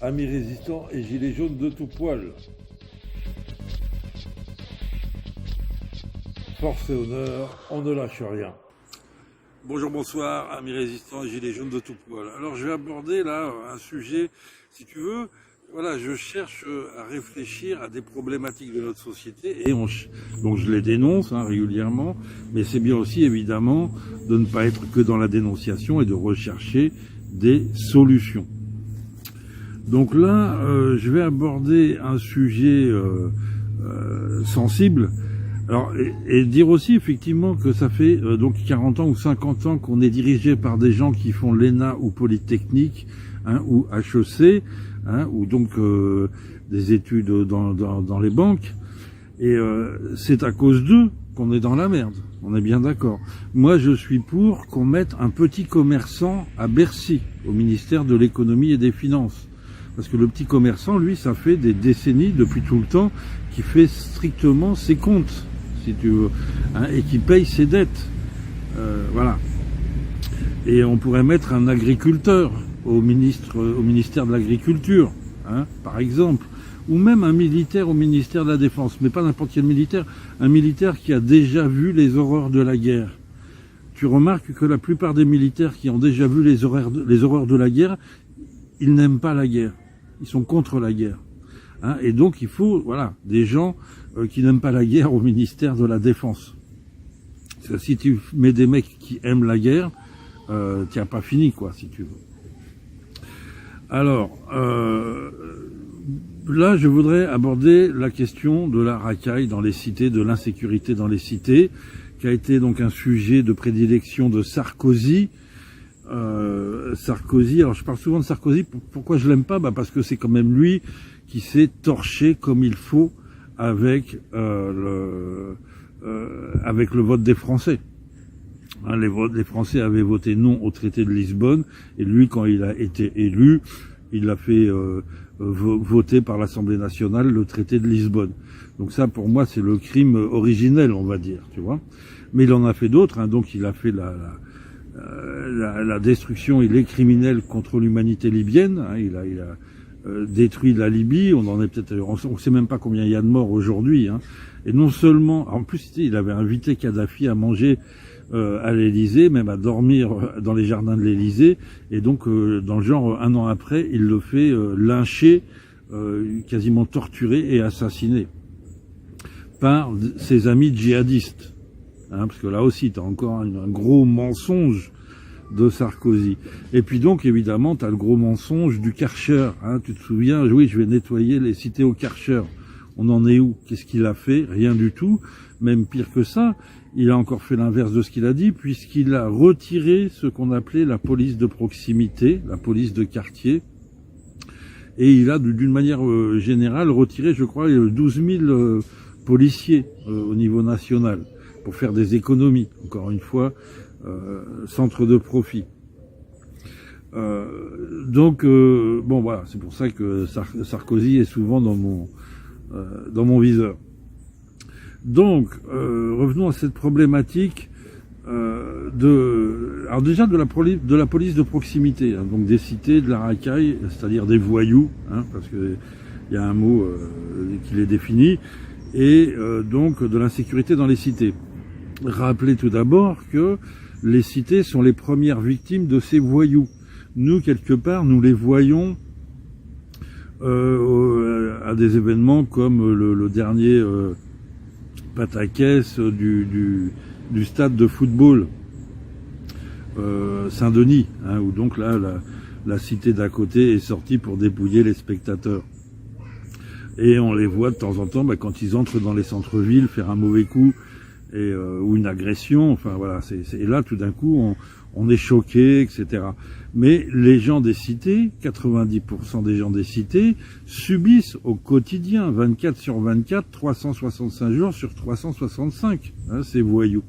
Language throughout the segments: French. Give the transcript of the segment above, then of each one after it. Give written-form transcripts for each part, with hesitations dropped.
Amis résistants et gilets jaunes de tout poil. Force et honneur, on ne lâche rien. Bonjour, bonsoir, amis résistants et gilets jaunes de tout poil. Alors je vais aborder là un sujet, si tu veux, voilà, je cherche à réfléchir à des problématiques de notre société et donc je les dénonce régulièrement, mais c'est bien aussi évidemment de ne pas être que dans la dénonciation et de rechercher des solutions. Donc là, je vais aborder un sujet sensible. Alors, et dire aussi effectivement que ça fait donc 40 ans ou 50 ans qu'on est dirigé par des gens qui font l'ENA ou Polytechnique ou HEC, ou donc des études dans les banques. Et c'est à cause d'eux qu'on est dans la merde. On est bien d'accord. Moi, je suis pour qu'on mette un petit commerçant à Bercy, au ministère de l'économie et des finances. Parce que le petit commerçant, lui, ça fait des décennies, depuis tout le temps, qu'il fait strictement ses comptes, si tu veux, et qui paye ses dettes. Voilà. Et on pourrait mettre un agriculteur au ministère de l'Agriculture, par exemple. Ou même un militaire au ministère de la Défense. Mais pas n'importe quel militaire. Un militaire qui a déjà vu les horreurs de la guerre. Tu remarques que la plupart des militaires qui ont déjà vu les horreurs de la guerre, ils n'aiment pas la guerre. Ils sont contre la guerre. Et donc il faut, voilà, des gens qui n'aiment pas la guerre au ministère de la Défense. Parce que si tu mets des mecs qui aiment la guerre, tu n'as pas fini, quoi, si tu veux. Alors, là, je voudrais aborder la question de la racaille dans les cités, de l'insécurité dans les cités, qui a été donc un sujet de prédilection de Sarkozy. Sarkozy, alors je parle souvent de Sarkozy, pourquoi je l'aime pas? Parce que c'est quand même lui qui s'est torché comme il faut avec le vote des Français. Les Français avaient voté non au traité de Lisbonne, et lui, quand il a été élu, il a fait voter par l'Assemblée nationale le traité de Lisbonne. Donc ça, pour moi, c'est le crime originel, on va dire, tu vois. Mais il en a fait d'autres, donc il a fait la destruction et les criminels contre l'humanité libyenne. Il a détruit la Libye. On en est peut-être, on sait même pas combien il y a de morts aujourd'hui. Et non seulement, en plus, il avait invité Kadhafi à manger à l'Élysée, même à dormir dans les jardins de l'Élysée. Et donc, dans le genre, un an après, il le fait lyncher, quasiment torturer et assassiner par ses amis djihadistes. Parce que là aussi, tu as encore un gros mensonge de Sarkozy. Et puis donc, évidemment, tu as le gros mensonge du Karcher. Tu te souviens, oui, je vais nettoyer les cités au Karcher. On en est où? Qu'est-ce qu'il a fait? Rien du tout. Même pire que ça, il a encore fait l'inverse de ce qu'il a dit, puisqu'il a retiré ce qu'on appelait la police de proximité, la police de quartier. Et il a, d'une manière générale, retiré, je crois, 12 000 policiers au niveau national, pour faire des économies, encore une fois, centre de profit. Donc, bon voilà, c'est pour ça que Sarkozy est souvent dans mon viseur. Donc, revenons à cette problématique alors déjà de la police de proximité, donc des cités, de la racaille, c'est-à-dire des voyous, parce que il y a un mot qui les définit, et donc de l'insécurité dans les cités. Rappelez tout d'abord que les cités sont les premières victimes de ces voyous. Nous, quelque part, nous les voyons à des événements comme le dernier pataquès du stade de football Saint-Denis, où donc là, la cité d'à côté est sortie pour dépouiller les spectateurs. Et on les voit de temps en temps, quand ils entrent dans les centres-villes, faire un mauvais coup, ou une agression, enfin voilà, et là tout d'un coup on est choqué, etc. Mais les gens des cités, 90% des gens des cités, subissent au quotidien, 24 sur 24, 365 jours sur 365, ces voyous.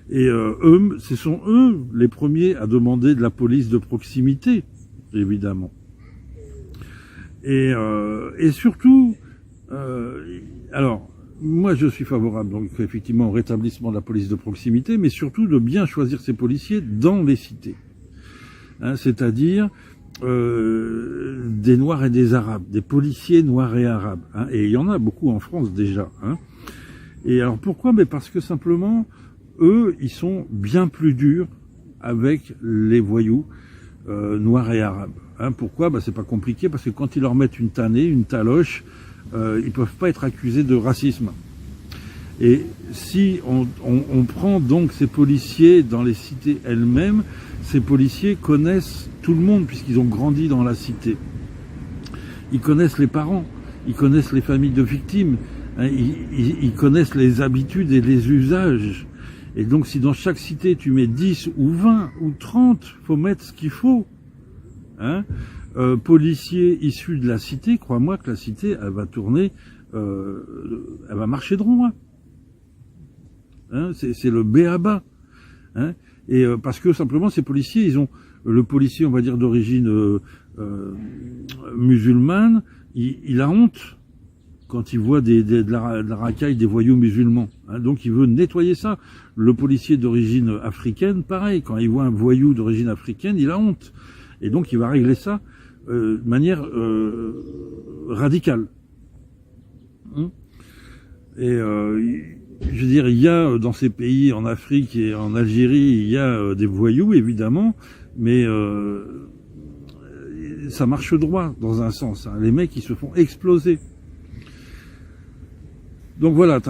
Et ce sont eux les premiers à demander de la police de proximité, évidemment. Et surtout, alors, moi je suis favorable donc effectivement au rétablissement de la police de proximité, mais surtout de bien choisir ses policiers dans les cités. C'est-à-dire des Noirs et des Arabes, des policiers noirs et arabes, hein, et il y en a beaucoup en France déjà. Hein. Et alors pourquoi? Mais parce que simplement, eux, ils sont bien plus durs avec les voyous noirs et arabes. Hein. Pourquoi? C'est pas compliqué, parce que quand ils leur mettent une tannée, une taloche, ils peuvent pas être accusés de racisme. Et si on prend donc ces policiers dans les cités elles-mêmes, ces policiers connaissent tout le monde puisqu'ils ont grandi dans la cité. Ils connaissent les parents, ils connaissent les familles de victimes, hein, ils connaissent les habitudes et les usages. Et donc si dans chaque cité tu mets 10 ou 20 ou 30, faut mettre ce qu'il faut. Hein. Policiers issus de la cité, crois-moi que la cité, elle va tourner, elle va marcher droit. Hein, c'est le b.a.-ba. Hein, et parce que simplement ces policiers, ils ont le policier, on va dire d'origine musulmane, il a honte quand il voit de la racaille des voyous musulmans. Hein, donc il veut nettoyer ça. Le policier d'origine africaine, pareil, quand il voit un voyou d'origine africaine, il a honte. Et donc il va régler ça de manière radicale. Hein, et je veux dire, il y a dans ces pays, en Afrique et en Algérie, il y a des voyous, évidemment, mais ça marche droit, dans un sens. Hein. Les mecs, ils se font exploser. Donc voilà,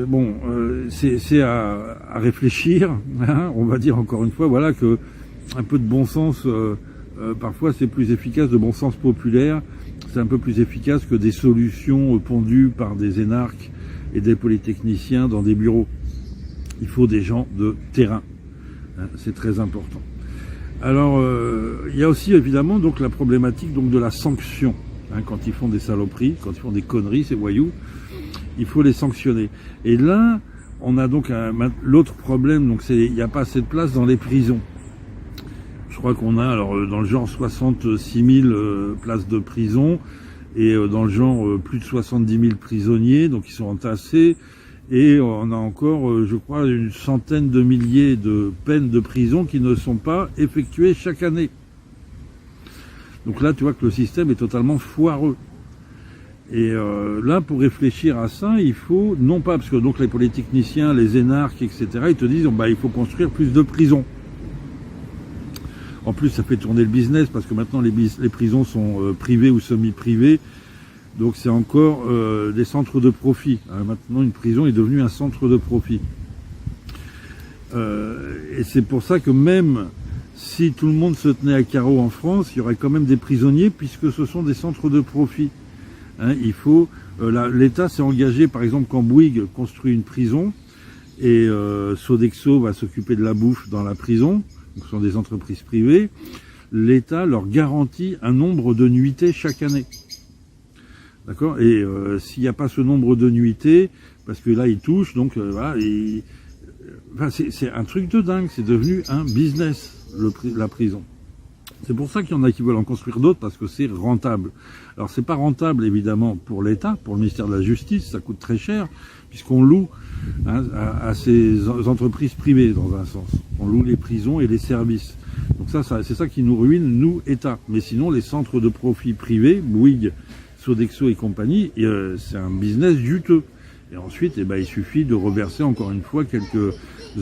bon, c'est à réfléchir. Hein. On va dire encore une fois, voilà, que un peu de bon sens, parfois c'est plus efficace, de bon sens populaire, c'est un peu plus efficace que des solutions pondues par des énarques et des polytechniciens dans des bureaux. Il faut des gens de terrain, hein, c'est très important. Alors, il y a aussi évidemment donc la problématique donc de la sanction. Hein, quand ils font des saloperies, quand ils font des conneries, ces voyous, il faut les sanctionner. Et là, on a donc l'autre problème, donc c'est il n'y a pas assez de place dans les prisons. Je crois qu'on a alors dans le genre 66 000 places de prison. Et dans le genre plus de 70 000 prisonniers, donc ils sont entassés, et on a encore, je crois, une centaine de milliers de peines de prison qui ne sont pas effectuées chaque année. Donc là, tu vois que le système est totalement foireux. Et là, pour réfléchir à ça, il faut, non pas, parce que donc les polytechniciens, les énarques, etc., ils te disent, il faut construire plus de prisons. En plus, ça fait tourner le business, parce que maintenant, les prisons sont privées ou semi-privées. Donc, c'est encore des centres de profit. Maintenant, une prison est devenue un centre de profit. Et c'est pour ça que même si tout le monde se tenait à carreau en France, il y aurait quand même des prisonniers, puisque ce sont des centres de profit. Hein, il faut... l'État s'est engagé, par exemple, quand Bouygues construit une prison, et Sodexo va s'occuper de la bouffe dans la prison, ce sont des entreprises privées, l'État leur garantit un nombre de nuitées chaque année. D'accord? Et s'il n'y a pas ce nombre de nuitées, parce que là, ils touchent, donc voilà, c'est un truc de dingue, c'est devenu un business, la prison. C'est pour ça qu'il y en a qui veulent en construire d'autres, parce que c'est rentable. Alors, c'est pas rentable, évidemment, pour l'État, pour le ministère de la Justice, ça coûte très cher, puisqu'on loue hein, à ces entreprises privées, dans un sens. On loue les prisons et les services. Donc ça c'est ça qui nous ruine, nous, État. Mais sinon, les centres de profit privés, Bouygues, Sodexo et compagnie, c'est un business juteux. Et ensuite, il suffit de reverser, encore une fois, quelques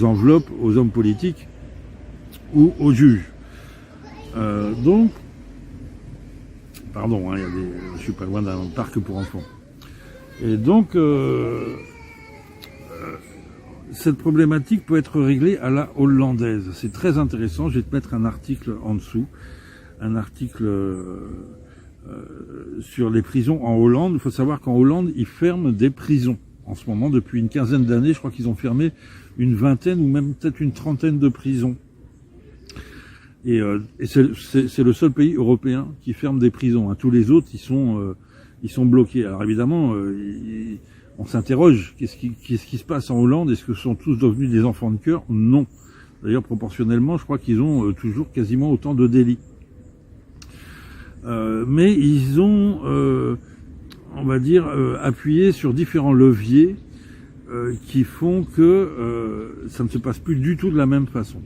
enveloppes aux hommes politiques ou aux juges. Donc, pardon, hein, je suis pas loin d'un parc pour enfants. Et donc, cette problématique peut être réglée à la hollandaise. C'est très intéressant. Je vais te mettre un article en dessous, un article sur les prisons en Hollande. Il faut savoir qu'en Hollande, ils ferment des prisons. En ce moment, depuis une quinzaine d'années, je crois qu'ils ont fermé une vingtaine ou même peut-être une trentaine de prisons. Et c'est le seul pays européen qui ferme des prisons. Hein. Tous les autres, ils sont bloqués. Alors évidemment, on s'interroge, qu'est-ce qui se passe en Hollande? Est-ce que ce sont tous devenus des enfants de cœur? Non. D'ailleurs, proportionnellement, je crois qu'ils ont toujours quasiment autant de délits. Mais ils ont, on va dire, appuyé sur différents leviers qui font que ça ne se passe plus du tout de la même façon.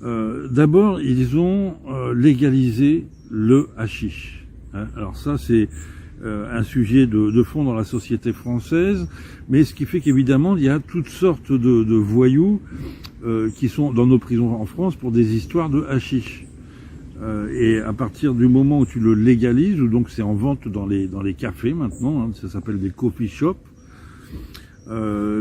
D'abord, ils ont légalisé le hashish. Hein. Alors ça, c'est un sujet de fond dans la société française, mais ce qui fait qu'évidemment, il y a toutes sortes de voyous qui sont dans nos prisons en France pour des histoires de hashish. Et à partir du moment où tu le légalises, ou donc c'est en vente dans les cafés maintenant, hein, ça s'appelle des coffee shops.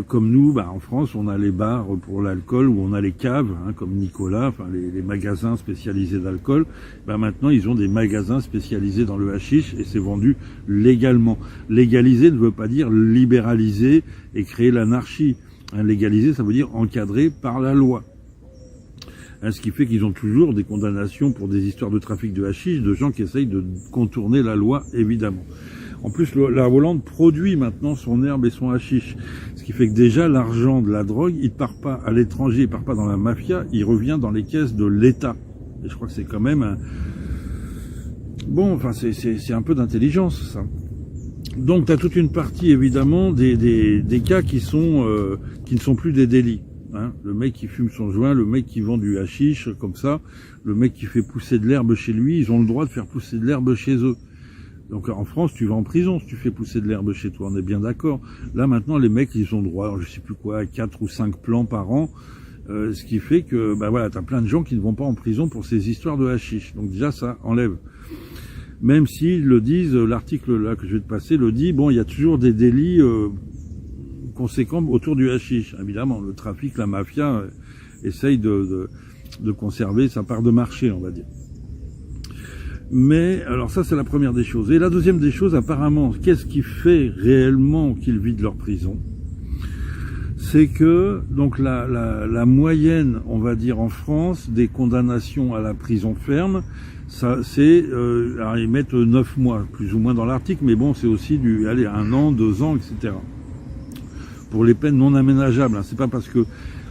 Comme nous, en France, on a les bars pour l'alcool, ou on a les caves, hein, comme Nicolas, enfin les magasins spécialisés d'alcool. Maintenant, ils ont des magasins spécialisés dans le hashish et c'est vendu légalement. Légaliser ne veut pas dire libéraliser et créer l'anarchie. Hein, légaliser, ça veut dire encadré par la loi. Hein, ce qui fait qu'ils ont toujours des condamnations pour des histoires de trafic de hashish, de gens qui essayent de contourner la loi, évidemment. En plus, la Hollande produit maintenant son herbe et son hashish. Ce qui fait que déjà, l'argent de la drogue, il part pas à l'étranger, il part pas dans la mafia, il revient dans les caisses de l'État. Et je crois que c'est quand même un... Bon, enfin, c'est un peu d'intelligence, ça. Donc, tu as toute une partie, évidemment, des cas qui ne sont plus des délits. Hein. Le mec qui fume son joint, le mec qui vend du hashish, comme ça, le mec qui fait pousser de l'herbe chez lui, ils ont le droit de faire pousser de l'herbe chez eux. Donc en France, tu vas en prison si tu fais pousser de l'herbe chez toi, on est bien d'accord. Là maintenant, les mecs, ils ont droit, je sais plus quoi, 4 ou 5 plants par an, ce qui fait que, voilà, t'as plein de gens qui ne vont pas en prison pour ces histoires de hashish. Donc déjà, ça enlève. Même s'ils le disent, l'article là que je vais te passer le dit, bon, il y a toujours des délits conséquents autour du hashish. Évidemment, le trafic, la mafia essaye de conserver sa part de marché, on va dire. Mais, alors ça c'est la première des choses. Et la deuxième des choses, apparemment, qu'est-ce qui fait réellement qu'ils vident leur prison? C'est que, donc la moyenne, on va dire en France, des condamnations à la prison ferme, ça c'est, alors ils mettent 9 mois, plus ou moins dans l'article, mais bon, c'est aussi du, allez, 1 an, 2 ans, etc. Pour les peines non aménageables, hein. C'est pas parce que,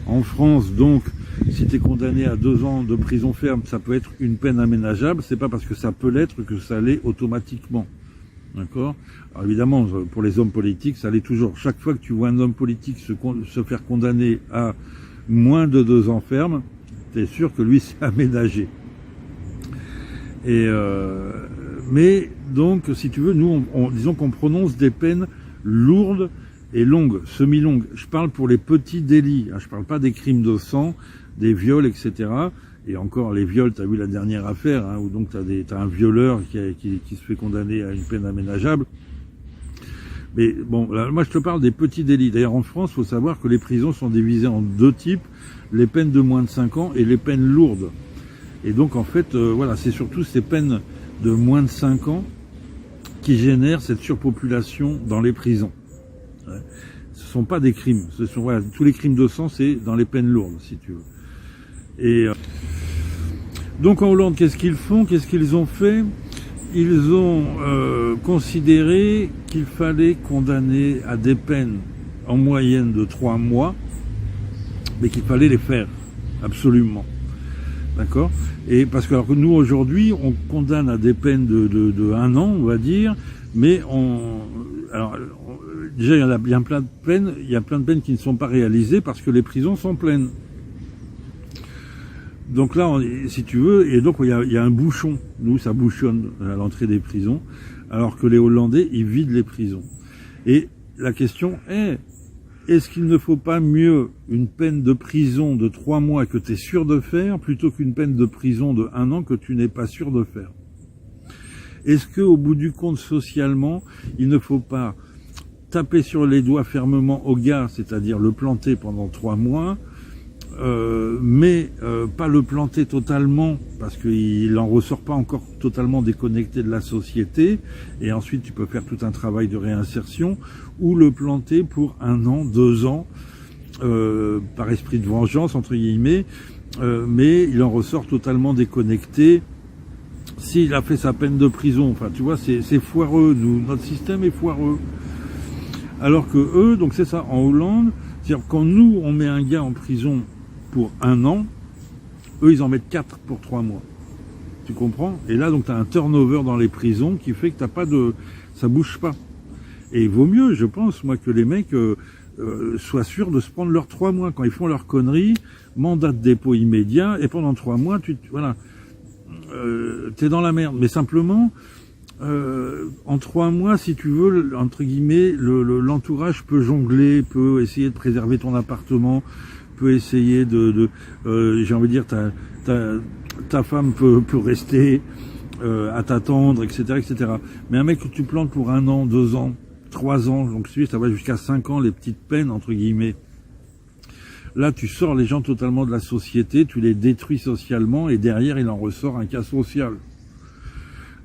en France, donc, si tu es condamné à 2 ans de prison ferme, ça peut être une peine aménageable, c'est pas parce que ça peut l'être que ça l'est automatiquement. D'accord? Alors évidemment, pour les hommes politiques, ça l'est toujours. Chaque fois que tu vois un homme politique se faire condamner à moins de 2 ans ferme, tu es sûr que lui c'est aménagé. Et mais donc, si tu veux, nous, disons qu'on prononce des peines lourdes et longues, semi-longues. Je parle pour les petits délits, hein, je parle pas des crimes de sang, des viols, etc. Et encore, les viols, tu as vu la dernière affaire, hein, où donc tu as un violeur qui se fait condamner à une peine aménageable. Mais bon, là, moi je te parle des petits délits. D'ailleurs, en France, il faut savoir que les prisons sont divisées en 2 types, les peines de moins de 5 ans et les peines lourdes. Et donc, en fait, voilà, c'est surtout ces peines de moins de 5 ans qui génèrent cette surpopulation dans les prisons. Ce sont pas des crimes. Ce sont, voilà, tous les crimes de sang, c'est dans les peines lourdes, si tu veux. Et donc en Hollande, qu'est-ce qu'ils font? Qu'est-ce qu'ils ont fait? Ils ont considéré qu'il fallait condamner à des peines en moyenne de 3 mois, mais qu'il fallait les faire, absolument. D'accord? Et parce que alors que nous, aujourd'hui, on condamne à des peines de 1 an, on va dire, mais déjà, il y a plein de peines qui ne sont pas réalisées parce que les prisons sont pleines. Donc là, si tu veux, et donc il y a un bouchon. Nous, ça bouchonne à l'entrée des prisons, alors que les Hollandais, ils vident les prisons. Et la question est, est-ce qu'il ne faut pas mieux une peine de prison de 3 mois que tu es sûr de faire, plutôt qu'une peine de prison de 1 an que tu n'es pas sûr de faire? Est-ce qu'au bout du compte, socialement, il ne faut pas taper sur les doigts fermement au gars, c'est-à-dire le planter pendant 3 mois, mais pas le planter totalement, parce qu'il n'en ressort pas encore totalement déconnecté de la société, et ensuite tu peux faire tout un travail de réinsertion, ou le planter pour 1 an, 2 ans, par esprit de vengeance, entre guillemets, mais il en ressort totalement déconnecté. S'il a fait sa peine de prison, enfin tu vois, c'est foireux, notre système est foireux. Alors que eux, donc c'est ça, en Hollande, c'est-à-dire quand nous, on met un gars en prison pour 1 an, eux, ils en mettent 4 pour 3 mois. Tu comprends? Et là, donc, tu as un turnover dans les prisons qui fait que t'as pas de... ça bouge pas. Et il vaut mieux, je pense, moi, que les mecs soient sûrs de se prendre leurs 3 mois. Quand ils font leur connerie, mandat de dépôt immédiat, et pendant 3 mois, t'es dans la merde. Mais simplement, en 3 mois, si tu veux, entre guillemets, l'entourage peut jongler, peut essayer de préserver ton appartement, peut essayer j'ai envie de dire, ta femme peut rester à t'attendre, etc., etc. Mais un mec que tu plantes pour 1 an, 2 ans, 3 ans, donc ça va jusqu'à 5 ans, les petites peines, entre guillemets. Là, tu sors les gens totalement de la société, tu les détruis socialement, et derrière, il en ressort un cas social.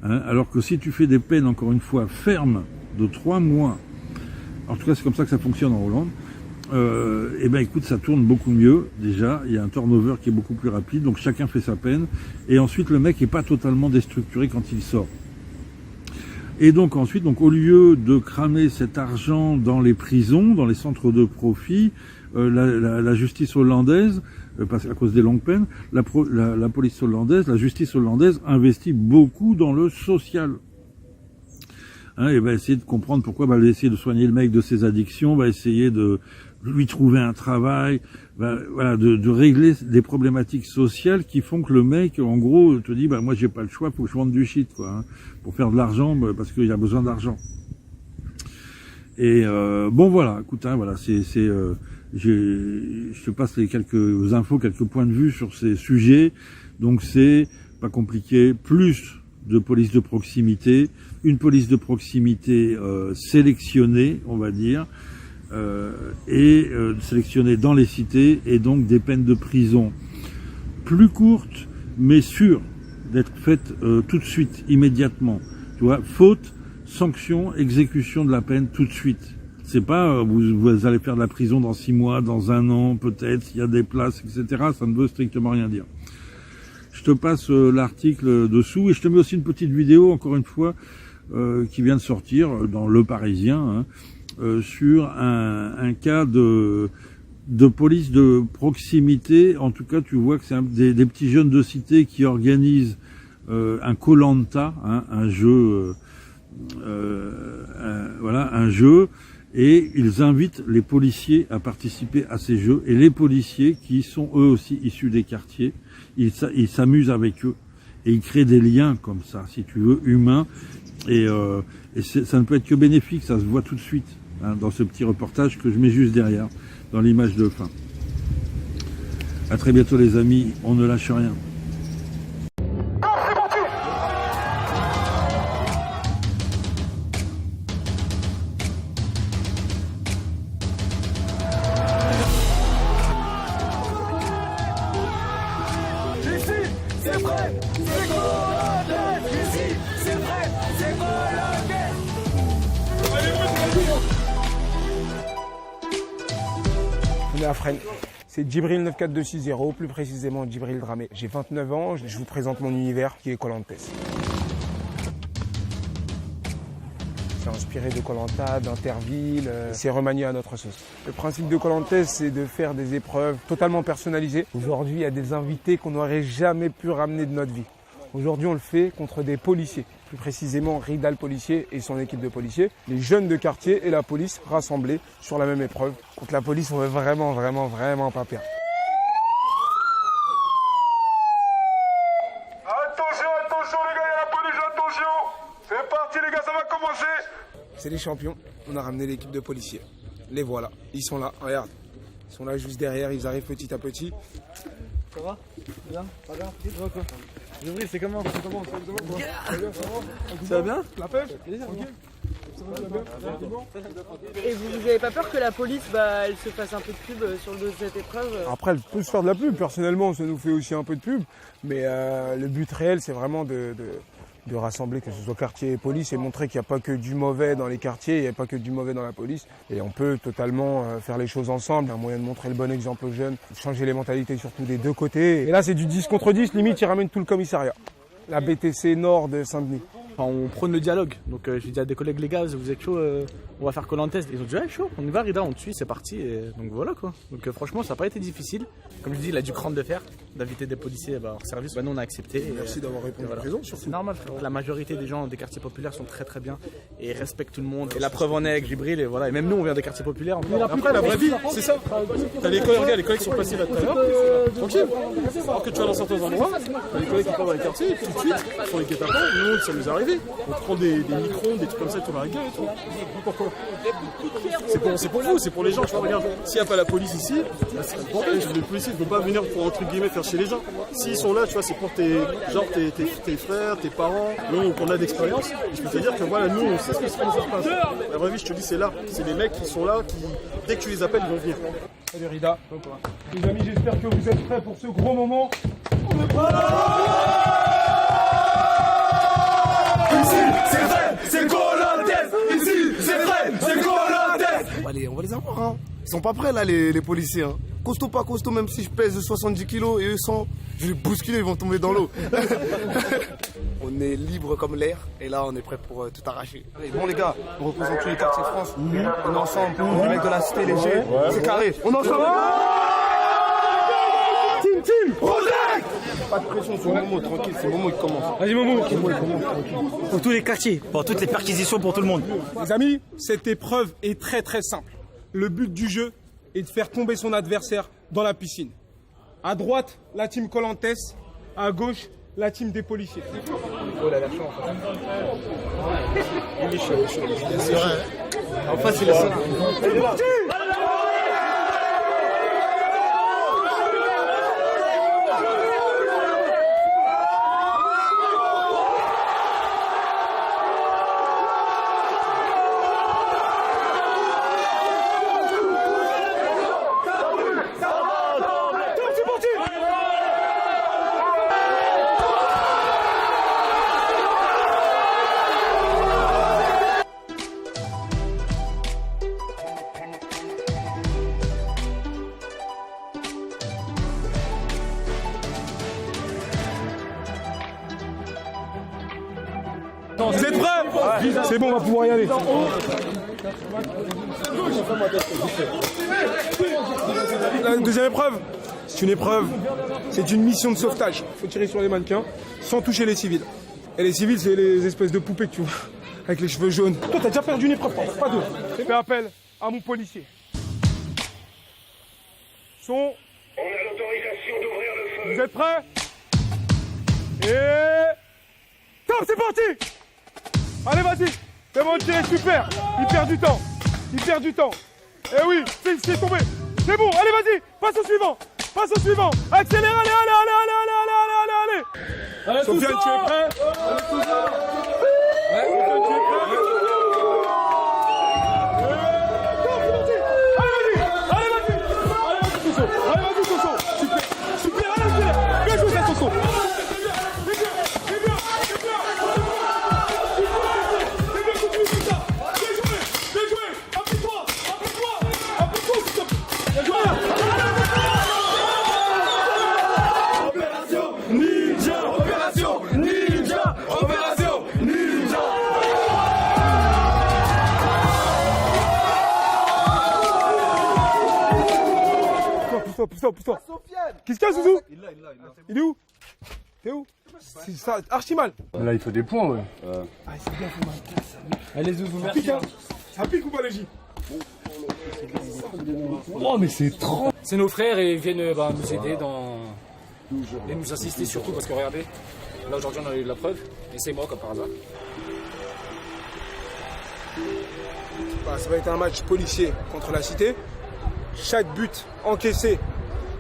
Hein, alors que si tu fais des peines, encore une fois, fermes, de 3 mois, en tout cas, c'est comme ça que ça fonctionne en Hollande, eh ben écoute, ça tourne beaucoup mieux, déjà, il y a un turnover qui est beaucoup plus rapide, donc chacun fait sa peine, et ensuite, le mec est pas totalement déstructuré quand il sort. Et donc ensuite, au lieu de cramer cet argent dans les prisons, dans les centres de profit, la justice hollandaise, parce à cause des longues peines, la police hollandaise, la justice hollandaise investit beaucoup dans le social. Hein, et va essayer de comprendre pourquoi, va essayer de soigner le mec de ses addictions, va essayer de lui trouver un travail, de régler des problématiques sociales qui font que le mec, en gros, te dit, moi j'ai pas le choix, faut que je vende du shit, quoi, hein, pour faire de l'argent, parce qu'il a besoin d'argent. Et voilà, écoute, hein, voilà, je te passe quelques infos, quelques points de vue sur ces sujets. Donc c'est pas compliqué, plus de police de proximité, une police de proximité sélectionnée, on va dire, sélectionnée dans les cités, et donc des peines de prison plus courtes, mais sûres d'être faites tout de suite, immédiatement. Tu vois, faute, sanction, exécution de la peine tout de suite. C'est pas vous allez faire de la prison dans 6 mois, dans 1 an, peut-être, s'il y a des places, etc. Ça ne veut strictement rien dire. Je te passe l'article dessous, et je te mets aussi une petite vidéo, encore une fois, qui vient de sortir dans Le Parisien, hein, sur un cas de police de proximité. En tout cas, tu vois que c'est des petits jeunes de cité qui organisent un Koh-Lanta, hein, un jeu, un jeu, et ils invitent les policiers à participer à ces jeux, et les policiers, qui sont eux aussi issus des quartiers, ils s'amusent avec eux, et ils créent des liens comme ça, si tu veux, humains, et ça ne peut être que bénéfique, ça se voit tout de suite, hein, dans ce petit reportage que je mets juste derrière, dans l'image de fin. À très bientôt les amis, on ne lâche rien. C'est vrai, c'est Hollandais. Ici, c'est vrai, c'est Hollandais. On est à Fresnes. C'est Djibril 94260, plus précisément Djibril Dramé. J'ai 29 ans, je vous présente mon univers qui est Koh-Lanta. C'est inspiré de Koh-Lanta, d'Interville, c'est remanié à notre sauce. Le principe de Koh-Lanta, c'est de faire des épreuves totalement personnalisées. Aujourd'hui, il y a des invités qu'on n'aurait jamais pu ramener de notre vie. Aujourd'hui, on le fait contre des policiers, plus précisément Ridal policier et son équipe de policiers, les jeunes de quartier et la police rassemblés sur la même épreuve. Contre la police, on veut vraiment pas perdre. Attention les gars, il y a la police, attention. C'est parti les gars, ça va commencer. C'est les champions, on a ramené l'équipe de policiers. Les voilà, ils sont là, regarde. Ils sont là juste derrière, ils arrivent petit à petit. Ça va? Bien? Pas bien? Ça va quoi? Djibril, c'est comment? Ça va bien? La pêche? Ok. Et vous n'avez pas peur que la police, elle se fasse un peu de pub sur le dos de cette épreuve? Après, elle peut se faire de la pub. Personnellement, ça nous fait aussi un peu de pub. Mais le but réel, c'est vraiment de rassembler, que ce soit quartier et police, et montrer qu'il n'y a pas que du mauvais dans les quartiers, il n'y a pas que du mauvais dans la police. Et on peut totalement faire les choses ensemble. Un moyen de montrer le bon exemple aux jeunes, changer les mentalités surtout des deux côtés. Et là, c'est du 10 contre 10, limite, ils ramènent tout le commissariat. La BTC Nord de Saint-Denis. Enfin, on prône le dialogue. Donc j'ai dit à des collègues, les gars, vous êtes chaud, on va faire Koh-Lanta. Ils ont dit, ouais, chaud, on y va, Rida, on te suit, c'est parti. Et donc voilà quoi. Donc franchement, ça n'a pas été difficile. Comme je dis, il a du cran de fer. d'inviter des policiers hors service. Nous on a accepté. Merci d'avoir répondu présent. C'est normal, frère. La majorité des gens des quartiers populaires sont très très bien et respectent tout le monde. Et la preuve en est avec Djibril, et voilà. Et même nous on vient des quartiers populaires. Après la vraie vie, c'est ça. T'as les collègues, regarde, les collègues sont passés là tout à l'heure, tranquille. Alors que tu vas dans certains endroits, t'as les collègues qui partent dans les quartiers, et tout de suite, ils font les guet-apens. Nous, ça nous est arrivé. On prend des microns, des trucs comme ça, tout dans la gueule et tout. Pourquoi? C'est pour vous, c'est pour les gens. Tu vois, regarde, s'il n'y a pas la police ici, c'est un bordel. Les policiers ne vont pas venir pour entre guillemets faire chez les gens. S'ils sont là, tu vois, c'est pour tes frères, tes parents. Nous, on a d'expérience. Je peux te dire que voilà, nous, on sait ce qui se passe. La vraie vie, je te dis, c'est là. C'est les mecs qui sont là, qui, dès que tu les appelles, ils vont venir. Salut Rida. Les amis, j'espère que vous êtes prêts pour ce gros moment. Ici, c'est vrai, c'est Colantes. Ici, c'est vrai, c'est Colantes. Allez, on va les avoir, hein. Ils sont pas prêts là, les policiers, hein. Costaud pas costaud, même si je pèse 70 kilos et eux 100, je vais les bousculer, ils vont tomber dans l'eau. On est libre comme l'air et là on est prêt pour tout arracher. Bon les gars, on représente tous les quartiers de France, on est ensemble, les mecs de la cité léger, c'est carré, on est ensemble. Team pas de pression, c'est Momo, tranquille, c'est Momo qui commence. Vas-y Momo. Pour tous les quartiers, pour toutes les perquisitions, pour tout le monde. Les amis, cette épreuve est très très simple. Le but du jeu est de faire tomber son adversaire dans la piscine. À droite, la team Colantes, à gauche, la team des policiers. Oh là, la chance. Il est chaud. C'est vrai. En face, il est ça. C'est parti. Vous êtes prêts? C'est bon, on va pouvoir y aller. La deuxième épreuve, c'est une épreuve, c'est une mission de sauvetage. Il faut tirer sur les mannequins sans toucher les civils. Et les civils, c'est les espèces de poupées que tu vois, avec les cheveux jaunes. Toi, t'as déjà perdu une épreuve, pas deux. Je fais appel à mon policier. Son. On a l'autorisation d'ouvrir le feu. Vous êtes prêts? Et... Top, c'est parti! Allez, vas-y! C'est bon, tirer, super! Il perd du temps! Il perd du temps! Eh oui, c'est tombé! C'est bon, allez, vas-y! Passe au suivant! Passe au suivant! Accélère, allez, allez, allez, allez, allez, allez, allez, allez! Sofiane, tu es prêt? Sofiane, tu es prêt? Allez, vas-y, Soso! Super, allez, accélère! Bien joué, ça, Soso! Pousse-toi. Qu'est-ce qu'il y a, Zouzou? Il est où? T'es où? C'est ça, archi mal. Là, il faut des points, ouais. Ah, c'est bien, faut mal. Allez, Zouzou, Ça pique, hein? Ça pique ou pas, les J? Oh, mais c'est trop. C'est nos frères et ils viennent nous aider et nous assister surtout parce que regardez, là aujourd'hui on a eu la preuve et c'est moi comme par hasard. Bah, ça va être un match policier contre la cité. Chaque but encaissé,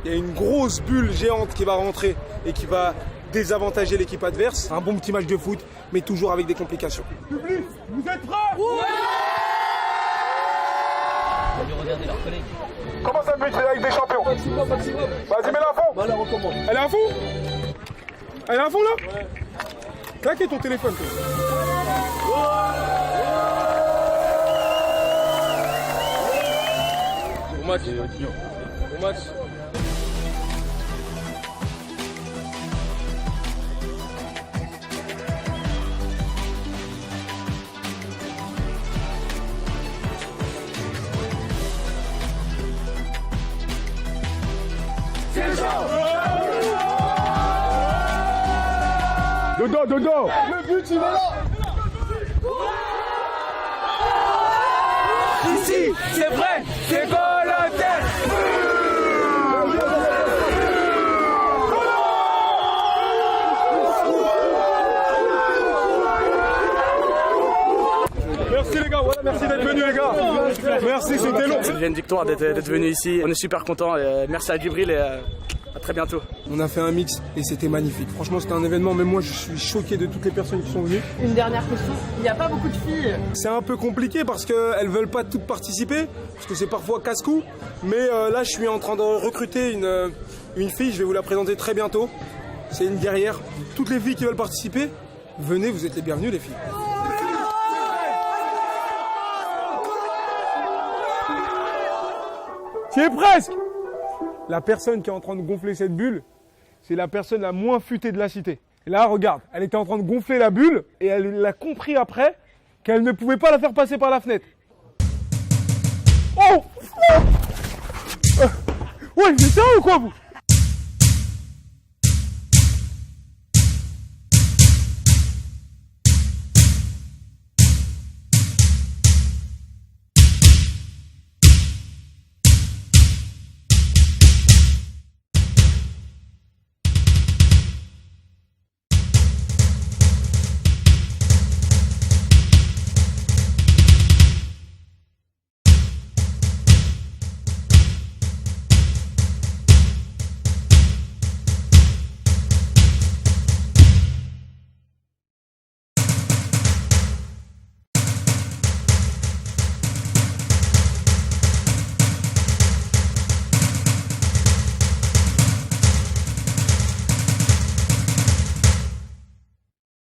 il y a une grosse bulle géante qui va rentrer et qui va désavantager l'équipe adverse. Un bon petit match de foot, mais toujours avec des complications. Public, vous êtes prêts? Regardez leurs collègues. Comment ça but avec des champions? Vas-y, mets-la à fond. Elle est à fond? Elle est à fond là? Ouais. Claquez ton téléphone. Bon match. Bon match. C'est le genre. Dodo, dodo. Le but, il est là. Ici, c'est vrai, c'est Kolanté. Merci les gars, voilà, merci d'être venus les gars. Merci, c'était long. C'est une victoire d'être venu ici. On est super contents. Merci à Djibril et à très bientôt. On a fait un mix et c'était magnifique. Franchement, c'était un événement, même moi je suis choqué de toutes les personnes qui sont venues. Une dernière question, il n'y a pas beaucoup de filles. C'est un peu compliqué parce qu'elles veulent pas toutes participer, parce que c'est parfois casse-cou. Mais là, je suis en train de recruter une fille, je vais vous la présenter très bientôt. C'est une guerrière. Toutes les filles qui veulent participer, venez, vous êtes les bienvenues les filles. Tu es presque. La personne qui est en train de gonfler cette bulle, c'est la personne la moins futée de la cité. Et là, regarde, elle était en train de gonfler la bulle et elle a compris après qu'elle ne pouvait pas la faire passer par la fenêtre. Oh! Ouais, mais ça ou quoi vous?